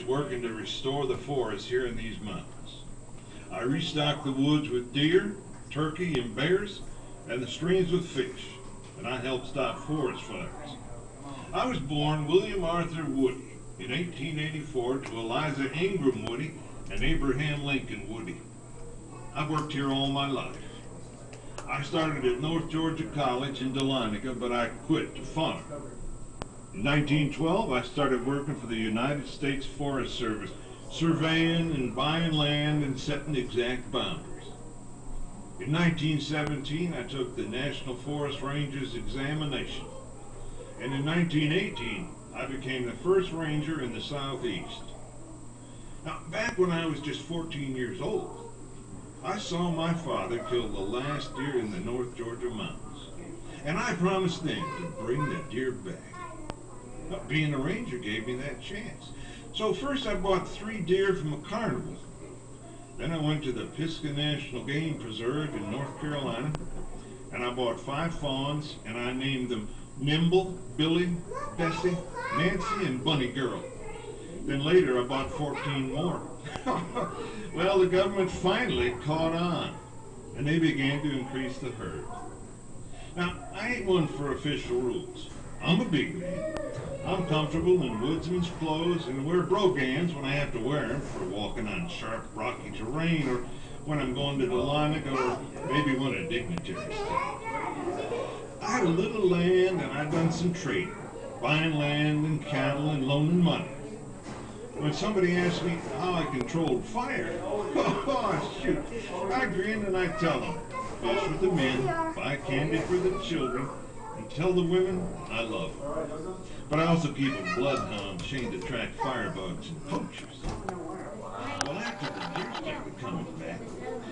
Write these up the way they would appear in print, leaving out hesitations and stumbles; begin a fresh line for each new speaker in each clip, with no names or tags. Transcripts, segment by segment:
Working to restore the forest here in these mountains. I restock the woods with deer, turkey, and bears, and the streams with fish, and I help stop forest fires. I was born William Arthur Woody in 1884 to Eliza Ingram Woody and Abraham Lincoln Woody. I've worked here all my life. I started at North Georgia College in Dahlonega, but I quit to farm. In 1912, I started working for the United States Forest Service, surveying and buying land and setting exact boundaries. In 1917, I took the National Forest Ranger's examination. And in 1918, I became the first ranger in the Southeast. Now, back when I was just 14 years old, I saw my father kill the last deer in the North Georgia mountains. And I promised then to bring the deer back. Being a ranger gave me that chance. So first I bought 3 deer from a carnival. Then I went to the Pisgah National Game Preserve in North Carolina, and I bought 5 fawns, and I named them Nimble, Billy, Bessie, Nancy, and Bunny Girl. Then later I bought 14 more. Well, the government finally caught on, and they began to increase the herd. Now, I ain't one for official rules. I'm a big man. I'm comfortable in woodsman's clothes and wear brogans when I have to wear them for walking on sharp, rocky terrain, or when I'm going to Dahlonega, or maybe when a dignitary stays. I had a little land and I'd done some trading, buying land and cattle and loaning money. When somebody asked me how I controlled fire, oh shoot, I grin and I tell them, fish with the men, buy candy for the children, and tell the women I love them. But I also keep a bloodhound chained to track firebugs and poachers. Well, after the deer started coming back,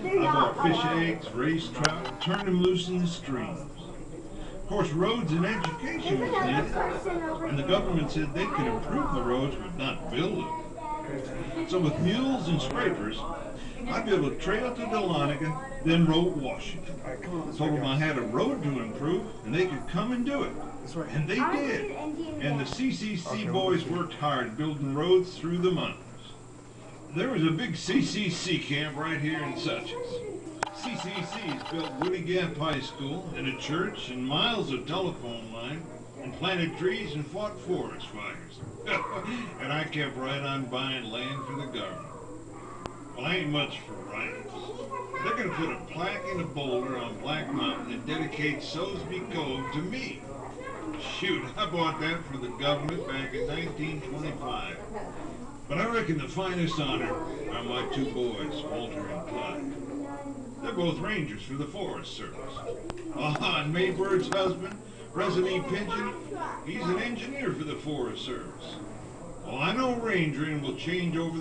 I bought fish eggs, raised trout, turned them loose in the streams. Of course, roads and education was needed, and the government said they could improve the roads but not build them. So with mules and scrapers, I built a trail to Dahlonega, then wrote Washington. Told them I had a road to improve, and they could come and do it. And they did. And the CCC boys worked hard building roads through the mountains. There was a big CCC camp right here in Suches. CCC's built Woody Gap High School and a church and miles of telephone line and planted trees and fought forest fires. And I kept right on buying land for the government. Well, I ain't much for riots. They're going to put a plaque in a boulder on Black Mountain and dedicate Soseby Cove to me. Shoot, I bought that for the government back in 1925. But I reckon the finest honor are my 2 boys, Walter and Clyde. They're both rangers for the Forest Service. And Maybird's husband, President Pigeon, he's an engineer for the Forest Service. Well, I know rangering will change over